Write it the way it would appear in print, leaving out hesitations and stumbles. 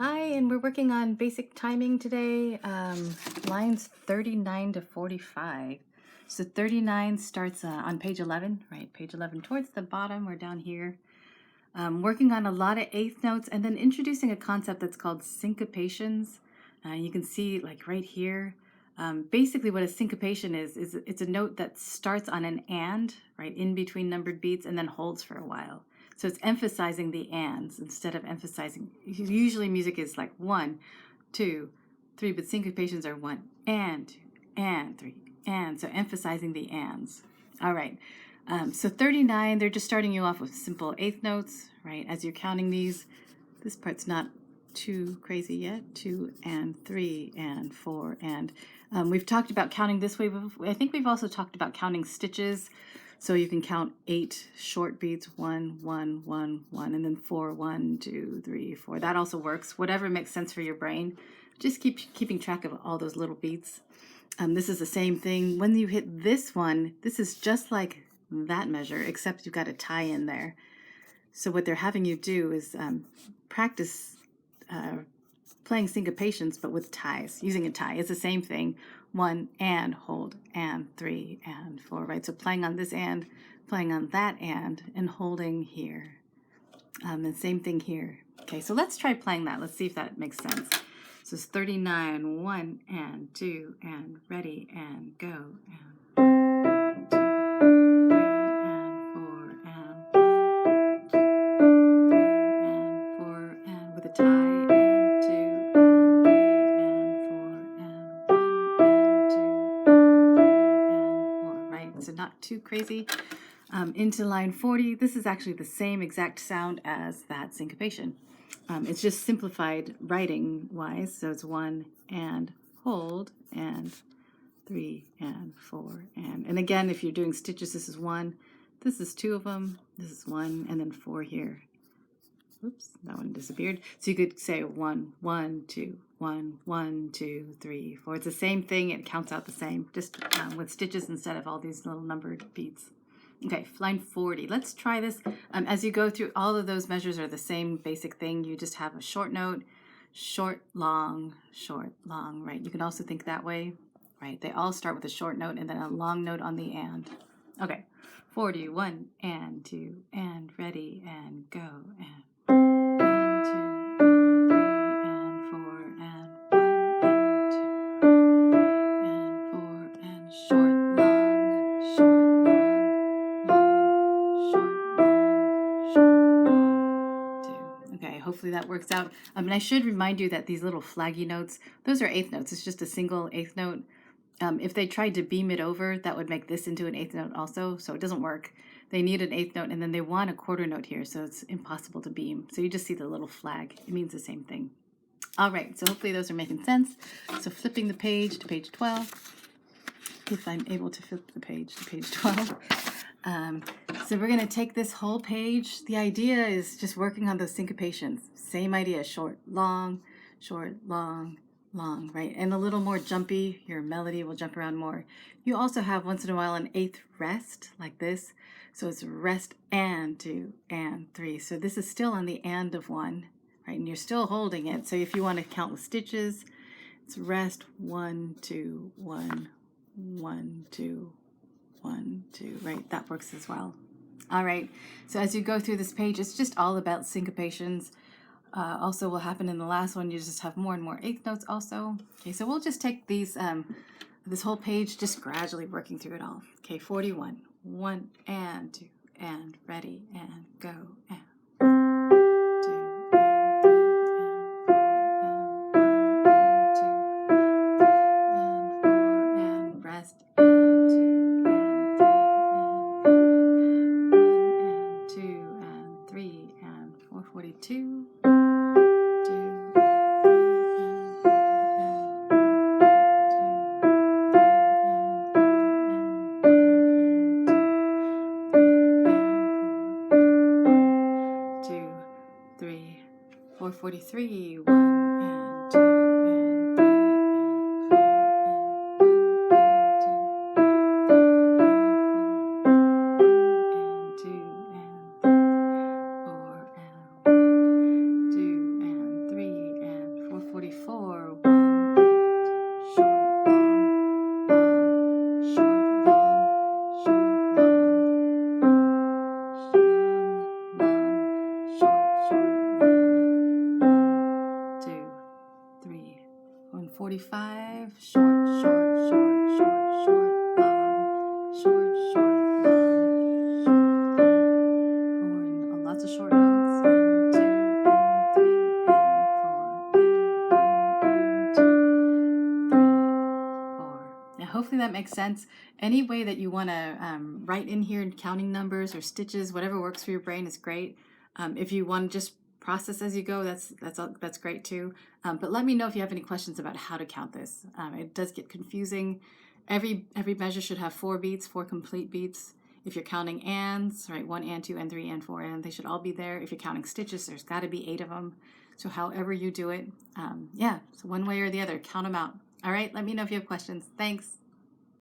Hi, and we're working on basic timing today, lines 39 to 45. So 39 starts on page 11, right? Page 11 towards the bottom, we're down here. Working on a lot of eighth notes and then introducing a concept that's called syncopations. You can see like right here, basically what a syncopation is it's a note that starts on an and, right, in between numbered beats and then holds for a while. So it's emphasizing the ands instead of emphasizing, usually music is like 1, 2, 3, but syncopations are 1 and 2 and 3 and, so emphasizing the ands. All right. So 39, they're just starting you off with simple eighth notes, right? As you're counting these, this part's not too crazy yet. 2 and 3 and 4 and we've talked about counting this way. I think we've also talked about counting stitches. So you can count 8 short beats, 1, 1, 1, 1, and then 4, 1, 2, 3, 4. That also works. Whatever makes sense for your brain. Just keeping track of all those little beats. This is the same thing. When you hit this one, this is just like that measure, except you've got a tie in there. So what they're having you do is practice playing syncopations, but with ties, using a tie. It's the same thing. 1 and hold and 3 and 4, right? So playing on this and, playing on that and holding here. And same thing here. Okay, so let's try playing that. Let's see if that makes sense. So it's 39, 1 and 2 and ready and go and 2, 3 and 4 and 1, 3 and 4 and with a tie and 2 and 3 and 4 and 1 and 2 and 3 and 4, right? So not too crazy. Into line 40, this is actually the same exact sound as that syncopation. It's just simplified writing wise. So it's 1 and hold and 3 and 4 and again, if you're doing stitches, this is 1, this is 2 of them, this is 1, and then 4 here. Oops, that one disappeared. So you could say 1, 1, 2, 1, 1, 2, 3, 4. It's the same thing. It counts out the same, just with stitches instead of all these little numbered beats. Okay, line 40. Let's try this. As you go through, all of those measures are the same basic thing. You just have a short note, short, long, right? You can also think that way, right? They all start with a short note and then a long note on the and. Okay, 40, 1 and 2 and ready and go and 2 and 3 and 4 and 1 and 2 and 4 and short, long, short, long, short, long, 2. Okay, hopefully that works out. And I should remind you that these little flaggy notes, those are eighth notes. It's just a single eighth note. If they tried to beam it over, that would make this into an eighth note also, so it doesn't work. They need an eighth note, and then they want a quarter note here, so it's impossible to beam. So you just see the little flag. It means the same thing. All right, so hopefully those are making sense. So flipping the page to page 12, if I'm able to flip the page to page 12. So we're going to take this whole page. The idea is just working on those syncopations. Same idea, short, long, long, right? And a little more jumpy, your melody will jump around more. You also have once in a while an eighth rest like this. So it's rest and 2 and 3. So this is still on the and of 1, right? And you're still holding it. So if you want to count with stitches, it's rest 1, 2, 1, 1, 2, 1, 2, right? That works as well. All right. So as you go through this page, it's just all about syncopations. Also will happen in the last one, you just have more and more eighth notes also. Okay, so we'll just take these, this whole page, just gradually working through it all. Okay, 41, 1 and 2 and ready and go and 2 and 3 and 4 and 1 and 2 and rest and 2 and 3 and 1 and 2 and 3 and 4, 42. Two, 3, 4, 43, 1 and 2 and 3 and 4 and 2 and 3 and 4 and 2 and 3 and 4 and 2 and 3 and 44, 1, short, long, long, short, long, short, long, long, short, long, 1, 2, 3, 145, short, short, short, short, short, long, short, short, long, short, 4, and lots of short notes, and 2, and 3, and 4, and 1, and 2, 3, 4. Now hopefully that makes sense. Any way that you want to write in here counting numbers or stitches, whatever works for your brain is great. If you want to just process as you go, that's great too. But let me know if you have any questions about how to count this. It does get confusing. Every measure should have 4 beats, 4 complete beats. If you're counting ands, right, 1 and 2 and 3 and 4 and they should all be there. If you're counting stitches, there's got to be 8 of them. So however you do it, yeah, so one way or the other, count them out. All right, let me know if you have questions. Thanks.